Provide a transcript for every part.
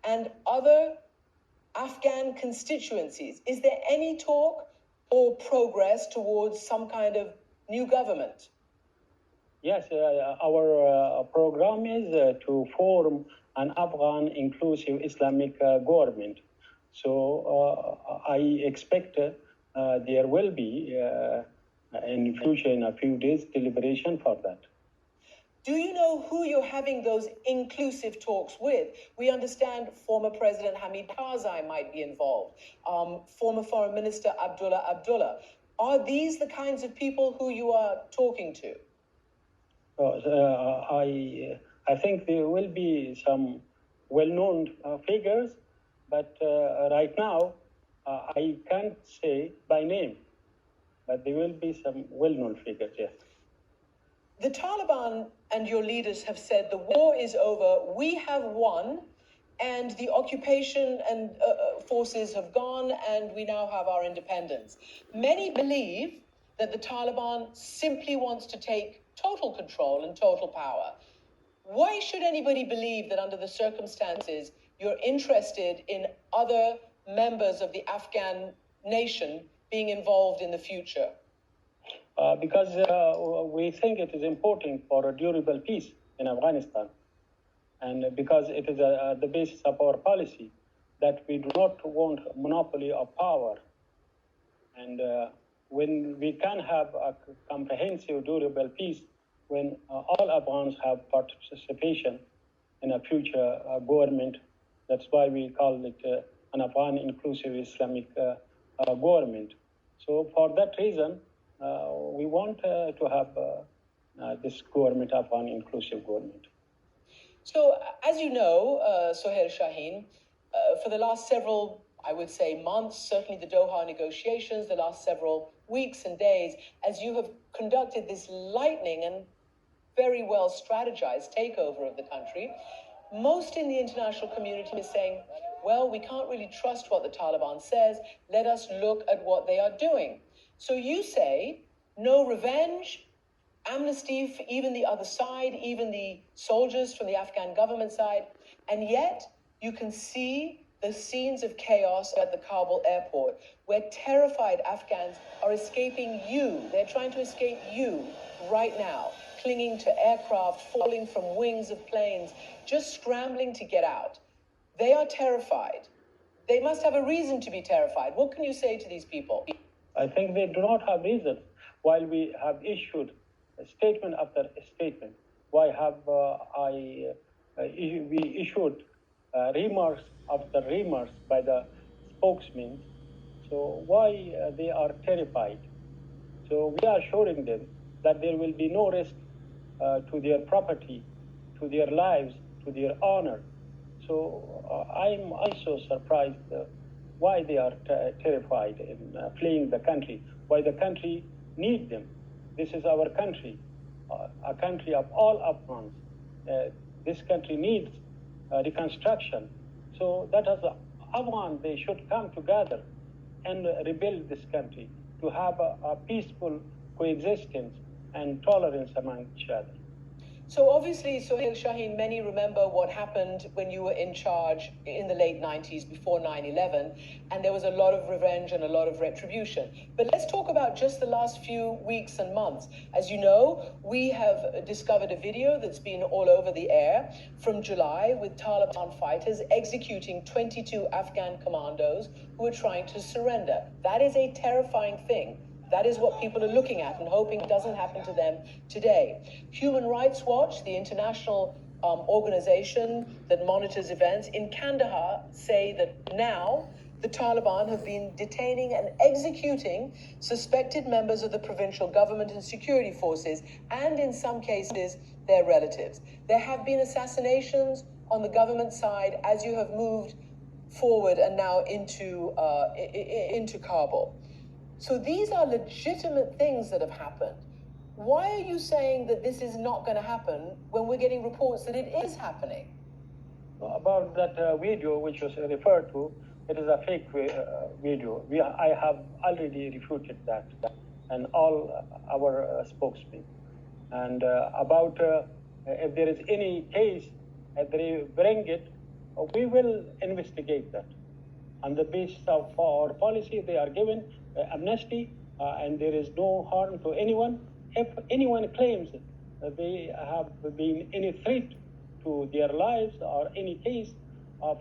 and other Afghan constituencies. Is there any talk or progress towards some kind of new government? Yes, our program is to form an Afghan inclusive Islamic government. So I expect there will be in future, in a few days, deliberation for that. Do you know who you're having those inclusive talks with? We understand former President Hamid Karzai might be involved, former Foreign Minister Abdullah. Are these the kinds of people who you are talking to? I think there will be some well-known figures, but right now I can't say by name, but there will be some well-known figures, yes. The Taliban and your leaders have said the war is over, we have won, and the occupation and forces have gone, and we now have our independence. Many believe that the Taliban simply wants to take total control and total power. Why should anybody believe that under the circumstances you're interested in other members of the Afghan nation being involved in the future? Because we think it is important for a durable peace in Afghanistan. And because it is the basis of our policy that we do not want a monopoly of power. And when we can have a comprehensive, durable peace, when all Afghans have participation in a future government, that's why we call it an Afghan inclusive Islamic government. So for that reason, we want to have this government, Afghan inclusive government. So, as you know, Suhail Shaheen, for the last several, I would say, months, certainly the Doha negotiations, the last several weeks and days, as you have conducted this lightning and very well strategized takeover of the country, most in the international community is saying, well, we can't really trust what the Taliban says. Let us look at what they are doing. So you say, no revenge, amnesty for even the other side, even the soldiers from the Afghan government side, and yet you can see the scenes of chaos at the Kabul airport where terrified Afghans are escaping you. They're trying to escape you right now, clinging to aircraft, falling from wings of planes, just scrambling to get out. They are terrified. They must have a reason to be terrified. What can you say to these people? I think they do not have reason. While we have issued a statement after a statement, why have we issued remarks after remarks by the spokesmen? So why they are terrified? So we are assuring them that there will be no risk to their property, to their lives, to their honor. So I'm also surprised why they are terrified in fleeing the country, why the country needs them. This is our country, a country of all Afghans. This country needs reconstruction. So that as Afghan, they should come together and rebuild this country to have a peaceful coexistence and tolerance among each other. So obviously, Suhail Shaheen, many remember what happened when you were in charge in the late 90s, before 9/11, and there was a lot of revenge and a lot of retribution. But let's talk about just the last few weeks and months. As you know, we have discovered a video that's been all over the air from July with Taliban fighters executing 22 Afghan commandos who were trying to surrender. That is a terrifying thing. That is what people are looking at and hoping doesn't happen to them today. Human Rights Watch, the international organization that monitors events in Kandahar, say that now the Taliban have been detaining and executing suspected members of the provincial government and security forces, and in some cases, their relatives. There have been assassinations on the government side as you have moved forward and now into Kabul. So these are legitimate things that have happened. Why are you saying that this is not going to happen when we're getting reports that it is happening? About that video which was referred to, it is a fake video. I have already refuted that, and all our spokesmen. And about if there is any case, they bring it we will investigate that. On the basis of our policy, they are given amnesty, and there is no harm to anyone. If anyone claims they have been any threat to their lives or any case of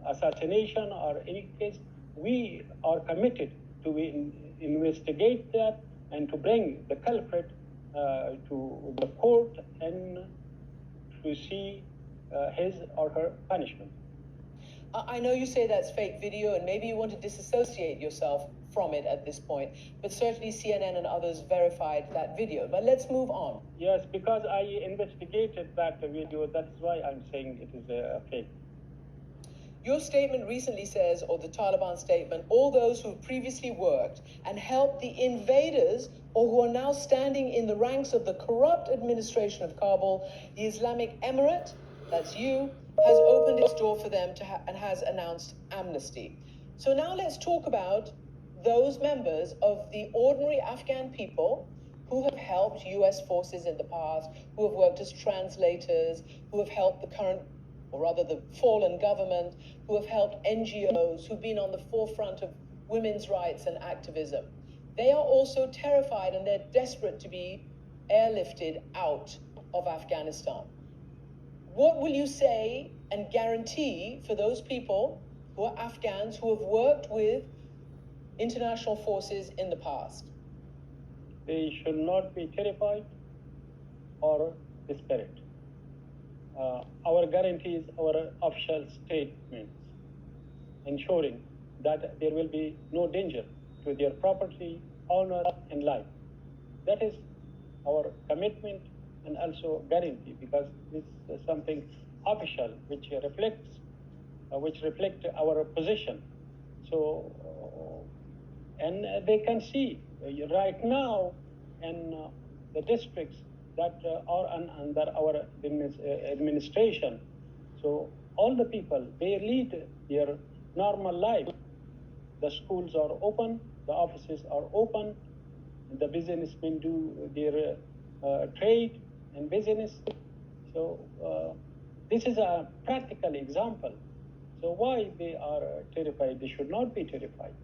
assassination or any case, we are committed to investigate that and to bring the culprit to the court and to see his or her punishment. I know you say that's fake video, and maybe you want to disassociate yourself from it at this point, but certainly CNN and others verified that video. But let's move on. Yes, because I investigated that video, that's why I'm saying it is fake. Your statement recently says, or the Taliban statement, all those who previously worked and helped the invaders or who are now standing in the ranks of the corrupt administration of Kabul, the Islamic Emirate, that's you, has opened its door for them and has announced amnesty. So now let's talk about those members of the ordinary Afghan people who have helped US forces in the past, who have worked as translators, who have helped the current, or rather the fallen government, who have helped NGOs, who've been on the forefront of women's rights and activism. They are also terrified and they're desperate to be airlifted out of Afghanistan. What will you say and guarantee for those people who are Afghans who have worked with international forces in the past? They should not be terrified or desperate. Our guarantees, our official statements, ensuring that there will be no danger to their property, honor, and life. That is our commitment and also guarantee, because this is something official which reflects our position. So, and they can see right now in the districts that are under our administration. So all the people, they lead their normal life. The schools are open, the offices are open, the businessmen do their trade and business. So this is a practical example. So why they are terrified? They should not be terrified.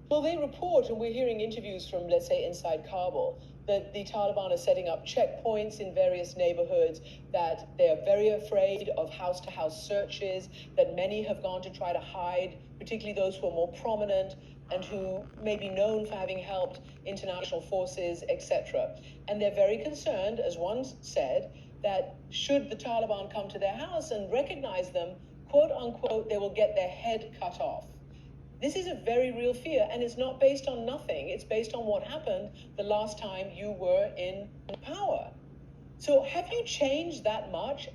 Well, they report, and we're hearing interviews from, let's say, inside Kabul, that the Taliban are setting up checkpoints in various neighborhoods, that they are very afraid of house-to-house searches, that many have gone to try to hide, particularly those who are more prominent and who may be known for having helped international forces, etc. And they're very concerned, as one said, that should the Taliban come to their house and recognize them, quote unquote, they will get their head cut off. This is a very real fear, and it's not based on nothing. It's based on what happened the last time you were in power. So have you changed that much?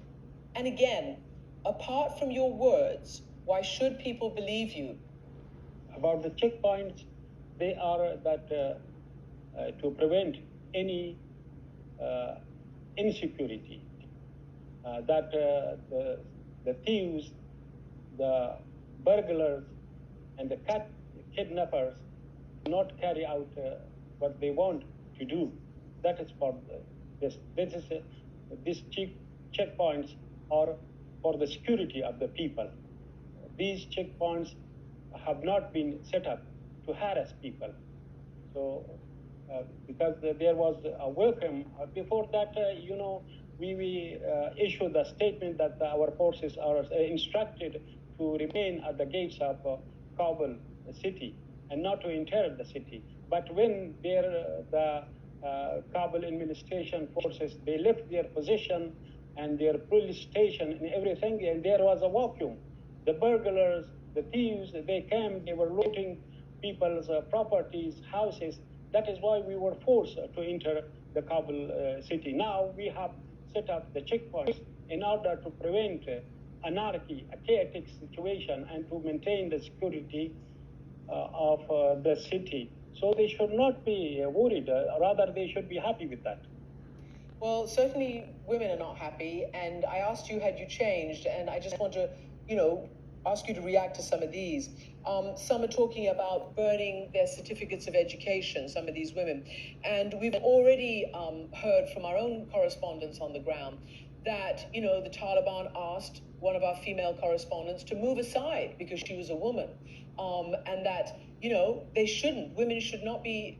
And again, apart from your words, why should people believe you? About the checkpoints, they are that to prevent any insecurity, that the thieves, the burglars, and the kidnappers not carry out what they want to do. That is for this. These checkpoints are for the security of the people. These checkpoints have not been set up to harass people. So, because there was a welcome before that, we issued a statement that our forces are instructed to remain at the gates of Kabul city and not to enter the city. But when the Kabul administration forces, they left their position and their police station and everything, and there was a vacuum. The burglars, the thieves, they came, they were looting people's properties, houses. That is why we were forced to enter the Kabul city. Now we have set up the checkpoints in order to prevent anarchy, a chaotic situation, and to maintain the security of the city. So they should not be worried, rather they should be happy with that. Well, certainly women are not happy, and I asked you, had you changed? And I just want to, ask you to react to some of these. Some are talking about burning their certificates of education, some of these women. And we've already heard from our own correspondents on the ground that, the Taliban asked one of our female correspondents, to move aside because she was a woman. And that, women should not be,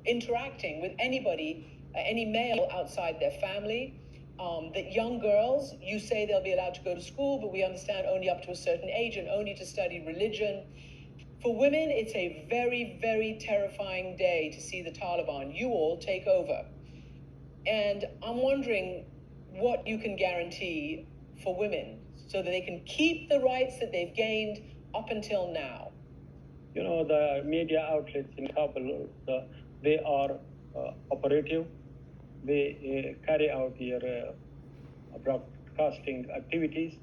interacting with anybody, any male outside their family. That young girls, you say they'll be allowed to go to school, but we understand only up to a certain age and only to study religion. For women, it's a very, very terrifying day to see the Taliban, you all, take over. And I'm wondering what you can guarantee for women so that they can keep the rights that they've gained up until now. The media outlets in Kabul, they are operative. They carry out their broadcasting activities.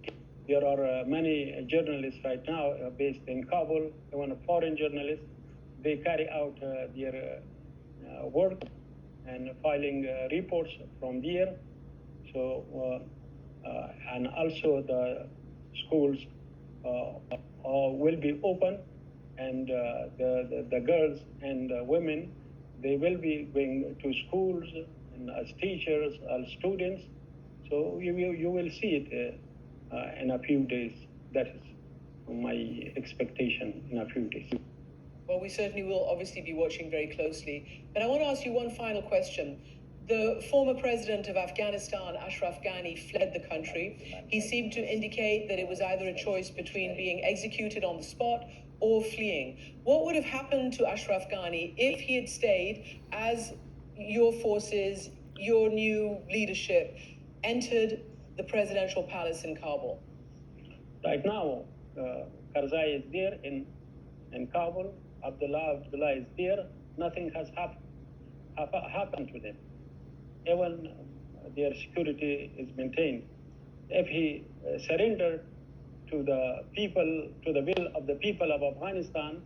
There are many journalists right now based in Kabul, even foreign journalists. They carry out their work and filing reports from there. So, and also the schools will be open, and the girls and women, they will be going to schools and as teachers, as students. So you will see it in a few days. That is my expectation in a few days. Well, we certainly will obviously be watching very closely. But I want to ask you one final question. The former president of Afghanistan, Ashraf Ghani, fled the country. He seemed to indicate that it was either a choice between being executed on the spot or fleeing. What would have happened to Ashraf Ghani if he had stayed as your forces, your new leadership, entered the presidential palace in Kabul? Right now, Karzai is there in Kabul. Abdullah is there. Nothing has happened to them. Even their security is maintained. If he surrendered to the people, to the will of the people of Afghanistan,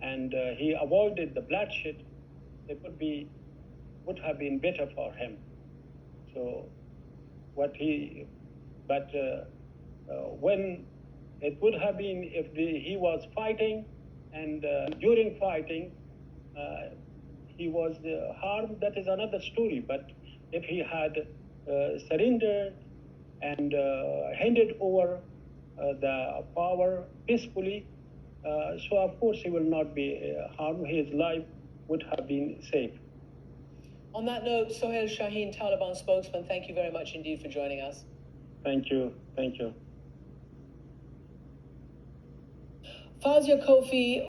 and he avoided the bloodshed, it would have been better for him. So, when it would have been if he was fighting, and during fighting he was harmed, that is another story. But if he had surrendered and handed over the power peacefully, so of course he will not be harmed. His life would have been safe. On that note, Suhail Shaheen, Taliban spokesman, thank you very much indeed for joining us. Thank you. Fazia Kofi.